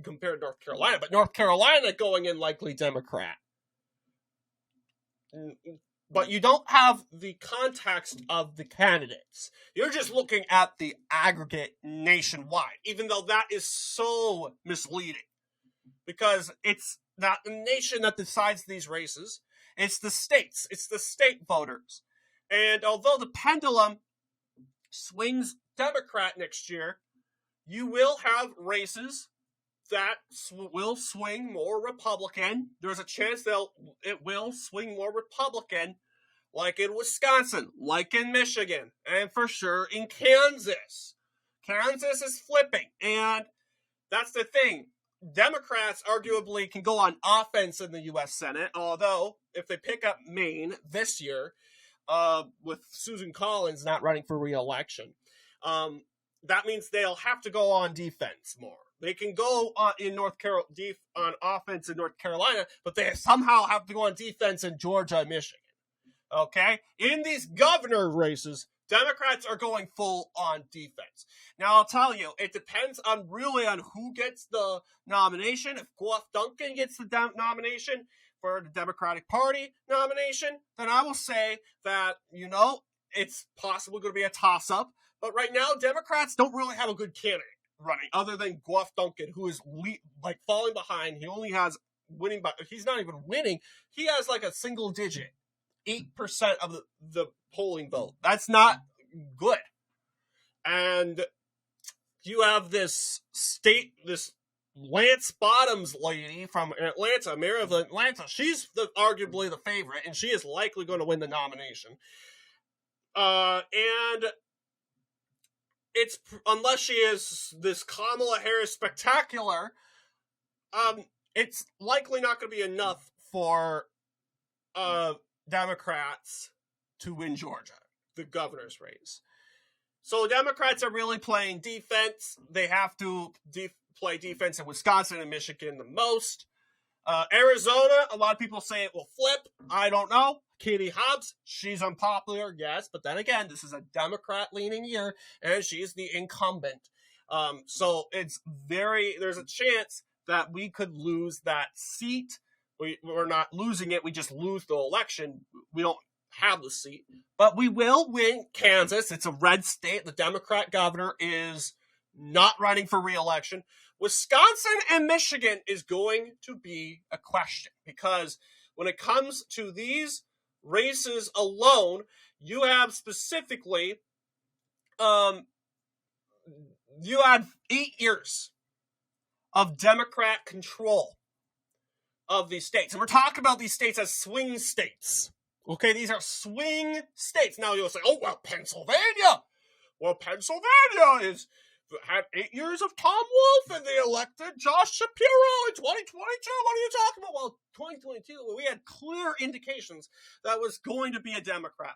compared to North Carolina, but North Carolina going in likely Democrat. But you don't have the context of the candidates. You're just looking at the aggregate nationwide, even though that is so misleading. Because it's not the nation that decides these races. It's the states. It's the state voters. And although the pendulum swings Democrat next year, you will have races that will swing more Republican. There's a chance it will swing more Republican, like in Wisconsin, like in Michigan, and for sure in Kansas. Kansas is flipping, and that's the thing. Democrats arguably can go on offense in the U.S. Senate, although if they pick up Maine this year, with Susan Collins not running for re-election, that means they'll have to go on defense more. They can go on offense in North Carolina, but they somehow have to go on defense in Georgia and Michigan. Okay? In these governor races, Democrats are going full on defense. Now, I'll tell you, it depends on who gets the nomination. If Guelph Duncan gets the nomination for the Democratic Party nomination, then I will say that, it's possibly going to be a toss-up. But right now, Democrats don't really have a good candidate running, other than Guelph Duncan, who is falling behind. He only has winning by, he's not even winning. He has like a single digit, 8% of the polling vote. That's not good. And you have this Lance Bottoms lady from Atlanta, mayor of Atlanta. She's arguably the favorite, and she is likely going to win the nomination. And it's, unless she is this Kamala Harris spectacular, it's likely not going to be enough for Democrats to win Georgia, the governor's race. So Democrats are really playing defense. They have to play defense in Wisconsin and Michigan the most. Arizona, a lot of people say it will flip. I don't know. Katie Hobbs, she's unpopular, yes, but then again, this is a Democrat-leaning year, and she's the incumbent. So there's a chance that we could lose that seat. We're not losing it, we just lose the election. We don't have the seat. But we will win Kansas. It's a red state. The Democrat governor is not running for re-election. Wisconsin and Michigan is going to be a question, because when it comes to these races alone, you have specifically, you had 8 years of Democrat control of these states. And we're talking about these states as swing states. Okay, these are swing states. Now you'll say, oh, well, Pennsylvania. Well, Pennsylvania had 8 years of Tom Wolf, and they elected Josh Shapiro in 2022. What are you talking about? Well, 2022, we had clear indications that was going to be a Democrat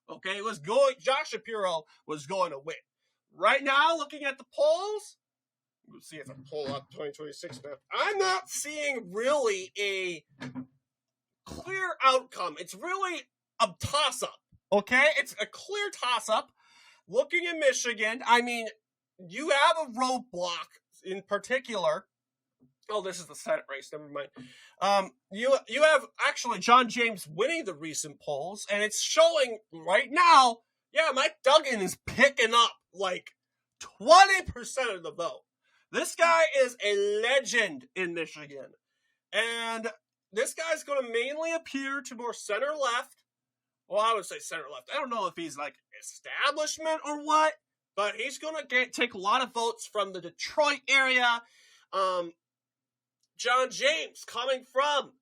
win. Okay, Josh Shapiro was going to win. Right now, looking at the polls, we'll see if I pull up 2026 map. I'm not seeing really a clear outcome. It's really a toss-up. Okay, it's a clear toss-up. Looking in Michigan, I mean, you have a roadblock in particular Oh, this is the Senate race. Never mind. You have actually John James winning the recent polls, and it's showing right now. Yeah, Mike Duggan is picking up like 20% of the vote. This guy is a legend in Michigan, and this guy's going to mainly appear to more center left. Well, I would say center left. I don't know if he's like establishment or what, but he's going to take a lot of votes from the Detroit area. John James, coming from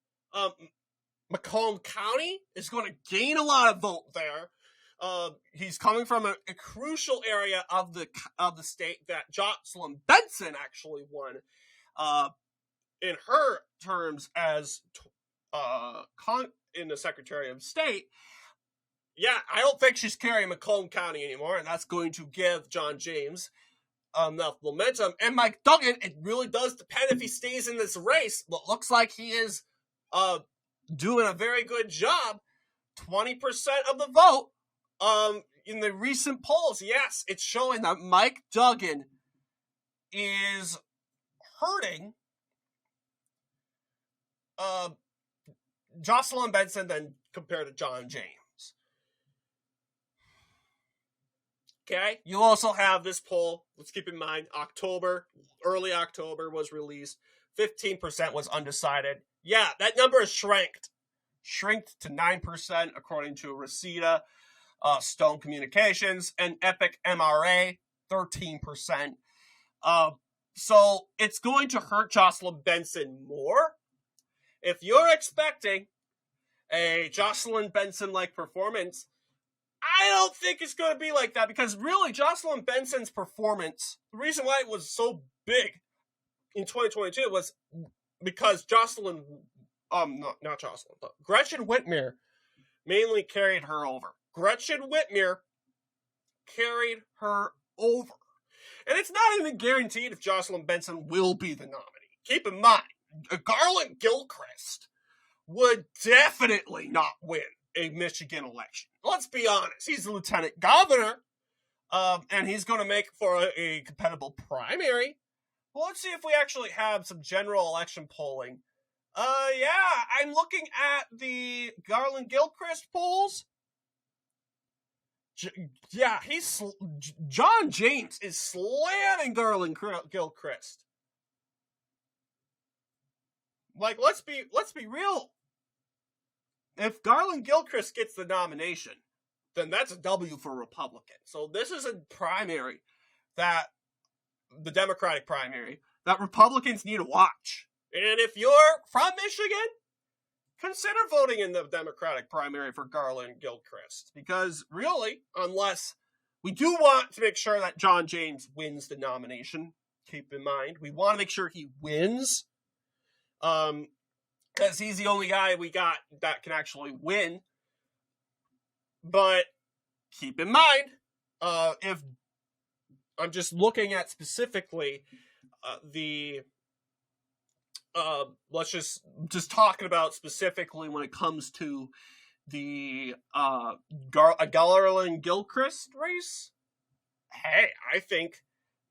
Macomb County, is going to gain a lot of vote there. He's coming from a crucial area of the state that Jocelyn Benson actually won in her terms as in the Secretary of State. Yeah, I don't think she's carrying Macomb County anymore, and that's going to give John James enough momentum. And Mike Duggan, it really does depend if he stays in this race, but looks like he is doing a very good job. 20% of the vote in the recent polls. Yes, it's showing that Mike Duggan is hurting Jocelyn Benson than compared to John James. Okay, you also have this poll. Let's keep in mind, early October was released. 15% was undecided. Yeah, that number is shrinked to 9% according to Reseda, Stone Communications, and Epic MRA, 13%. So it's going to hurt Jocelyn Benson more. If you're expecting a Jocelyn Benson-like performance, I don't think it's going to be like that, because really Jocelyn Benson's performance, the reason why it was so big in 2022 was because Gretchen Whitmer mainly carried her over. Gretchen Whitmer carried her over. And it's not even guaranteed if Jocelyn Benson will be the nominee. Keep in mind, Garland Gilchrist would definitely not win a Michigan election. Let's be honest. He's the lieutenant governor, and he's going to make for a competitive primary. Well, let's see if we actually have some general election polling. Yeah, I'm looking at the Garland Gilchrist polls. John James is slamming Garland Gilchrist. Like, let's be real. If Garland Gilchrist gets the nomination, then that's a W for Republicans. So this is a primary the Democratic primary, that Republicans need to watch. And if you're from Michigan, consider voting in the Democratic primary for Garland Gilchrist. Because really, unless we do want to make sure that John James wins the nomination, keep in mind, we want to make sure he wins. Because he's the only guy we got that can actually win. But keep in mind, if I'm just looking at specifically let's just talking about specifically when it comes to the Garland Gilchrist race. Hey, I think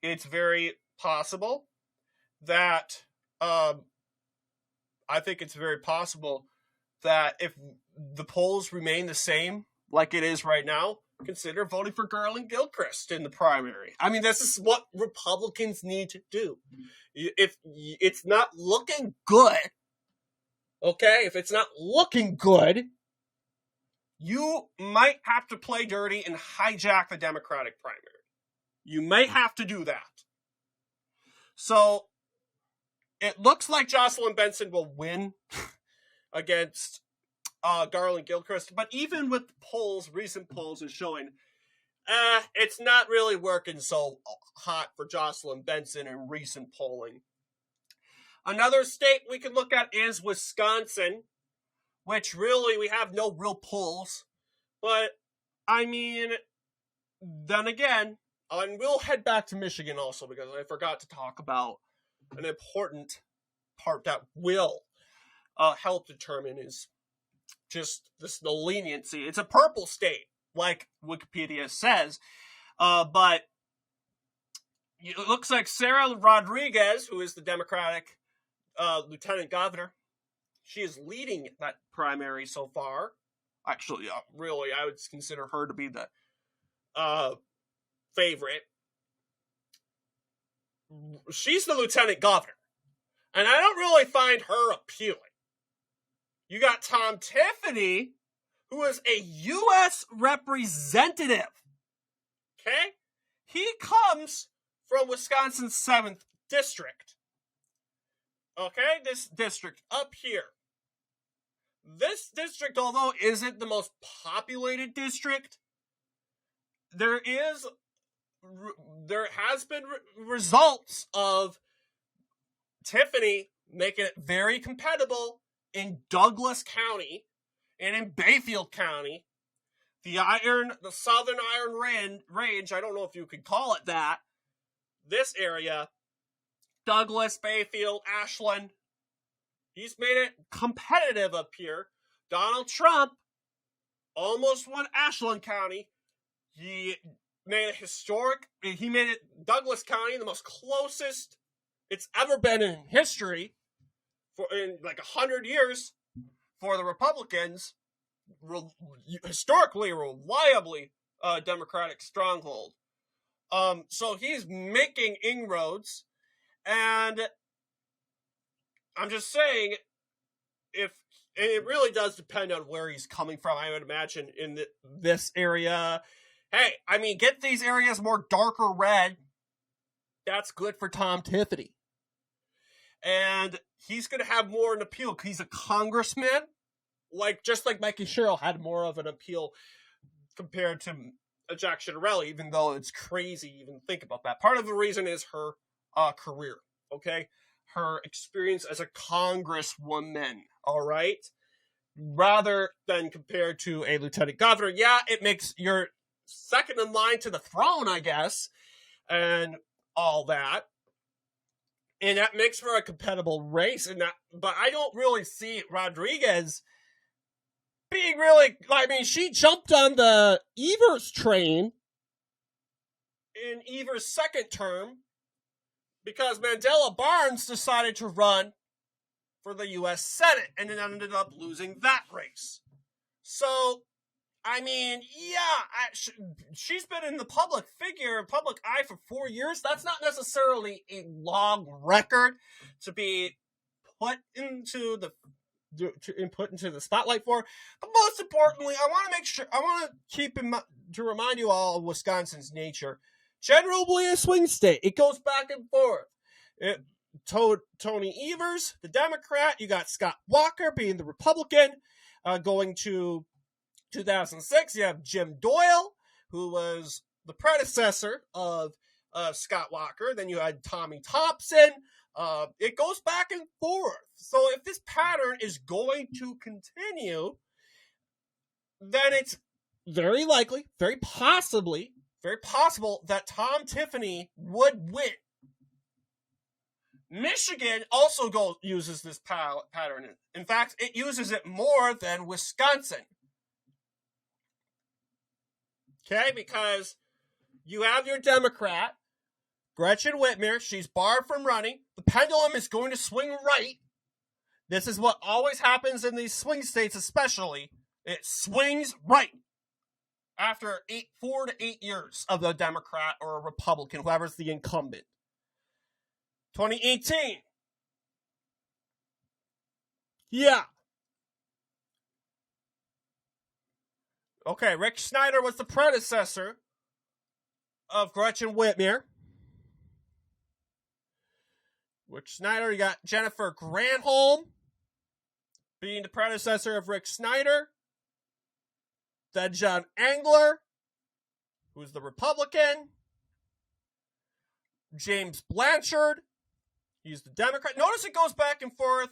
it's very possible that if the polls remain the same like it is right now, consider voting for Garland Gilchrist in the primary. I mean, this is what Republicans need to do. If it's not looking good, okay, if it's not looking good, you might have to play dirty and hijack the Democratic primary. You may have to do that. So, it looks like Jocelyn Benson will win against Garland Gilchrist, but even with polls, recent polls are showing it's not really working so hot for Jocelyn Benson in recent polling. Another state we can look at is Wisconsin, which really we have no real polls. But, I mean, then again, and we'll head back to Michigan also, because I forgot to talk about an important part that will help determine is just the leniency. It's a purple state, like Wikipedia says, but it looks like Sarah Rodriguez, who is the Democratic lieutenant governor. She is leading that primary so far. Actually, really, I would consider her to be the favorite. She's the lieutenant governor, and I don't really find her appealing. You got Tom Tiffany, who is a U.S. representative. Okay? He comes from Wisconsin's 7th district. Okay? This district up here. This district, although isn't the most populated district, there has been results of Tiffany making it very compatible in Douglas County and in Bayfield County. The Southern Iron Range, I don't know if you could call it that. This area, Douglas, Bayfield, Ashland, he's made it competitive up here. Donald Trump almost won Ashland County. He made it Douglas County the most closest it's ever been in history in like 100 years for the Republicans. Historically, reliably Democratic stronghold. So he's making inroads, and I'm just saying, it really does depend on where he's coming from. I would imagine in this area. Hey, I mean, get these areas more darker red. That's good for Tom Tiffany. And he's going to have more an appeal because he's a congressman. Just like Mikey Sherrill had more of an appeal compared to Jack Ciattarelli, even though it's crazy to even think about that. Part of the reason is her career, okay? Her experience as a congresswoman, all right? Rather than compared to a lieutenant governor. Yeah, it makes your second in line to the throne, I guess, and all that. And that makes for a compatible race. But I don't really see Rodriguez being really... I mean, she jumped on the Evers train in Evers' second term because Mandela Barnes decided to run for the U.S. Senate and then ended up losing that race. So, I mean, yeah, she's been in the public eye for 4 years. That's not necessarily a long record to be put into the spotlight for. But most importantly, I want to remind you all of Wisconsin's nature. Generally a swing state. It goes back and forth. Tony Evers, the Democrat. You got Scott Walker being the Republican. Going to 2006, you have Jim Doyle, who was the predecessor of Scott Walker. Then you had Tommy Thompson. It goes back and forth. So if this pattern is going to continue, then it's very likely, very possible that Tom Tiffany would win. Michigan also uses this pattern. In fact, it uses it more than Wisconsin. Okay, because you have your Democrat, Gretchen Whitmer. She's barred from running. The pendulum is going to swing right. This is what always happens in these swing states, especially. It swings right after 4 to 8 years of a Democrat or a Republican, whoever's the incumbent. 2018. Yeah. Okay, Rick Snyder was the predecessor of Gretchen Whitmer. Rick Snyder, you got Jennifer Granholm being the predecessor of Rick Snyder. Then John Engler, who's the Republican. James Blanchard, he's the Democrat. Notice it goes back and forth.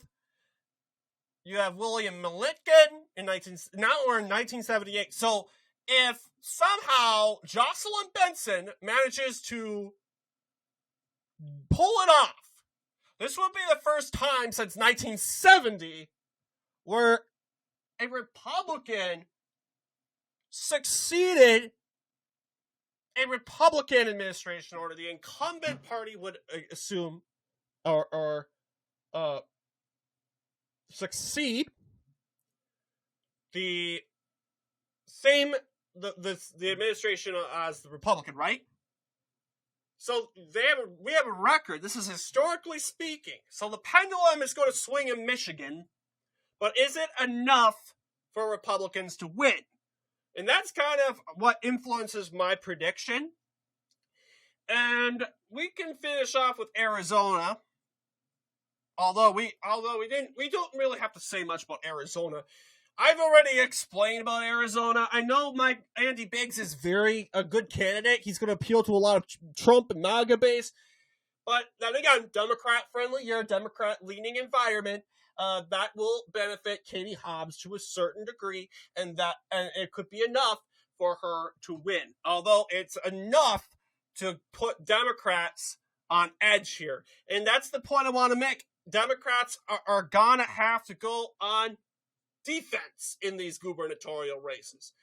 You have William Militkin in 1978. So if somehow Jocelyn Benson manages to pull it off, this would be the first time since 1970 where a Republican succeeded a Republican administration, or the incumbent party would assume or succeed the administration as the Republican, right? So we have a record. This is historically speaking. So the pendulum is going to swing in Michigan, but is it enough for Republicans to win? And that's kind of what influences my prediction. And we can finish off with Arizona. Although we don't really have to say much about Arizona. I've already explained about Arizona. I know Andy Biggs is a good candidate. He's going to appeal to a lot of Trump and MAGA base. But then again, Democrat-friendly, you're a Democrat-leaning environment. That will benefit Katie Hobbs to a certain degree, and it could be enough for her to win. Although it's enough to put Democrats on edge here. And that's the point I want to make. Democrats are going to have to go on defense in these gubernatorial races.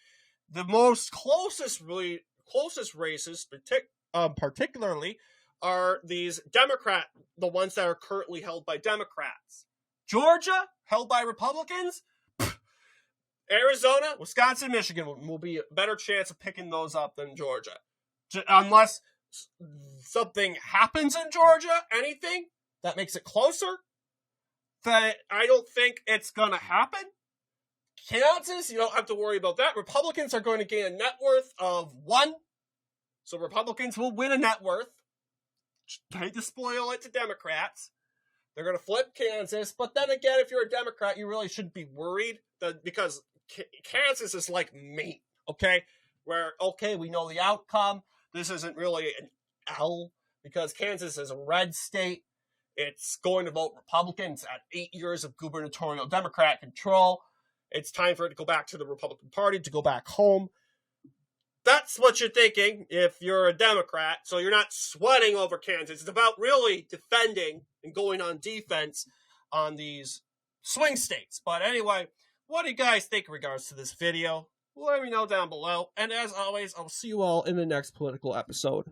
The closest races, particularly, are these the ones that are currently held by Democrats. Georgia, held by Republicans. Arizona, Wisconsin, Michigan will be a better chance of picking those up than Georgia. Unless something happens in Georgia, anything that makes it closer, that I don't think it's going to happen. Kansas, you don't have to worry about that. Republicans are going to gain a net worth of 1. So Republicans will win a net worth. Hate to spoil it to Democrats. They're going to flip Kansas. But then again, if you're a Democrat, you really shouldn't be worried because Kansas is like Maine, okay? Where, okay, we know the outcome. This isn't really an L because Kansas is a red state. It's going to vote Republicans at 8 years of gubernatorial Democrat control. It's time for it to go back to the Republican Party, to go back home. That's what you're thinking if you're a Democrat. So you're not sweating over Kansas. It's about really defending and going on defense on these swing states. But anyway, what do you guys think in regards to this video? Let me know down below. And as always, I'll see you all in the next political episode.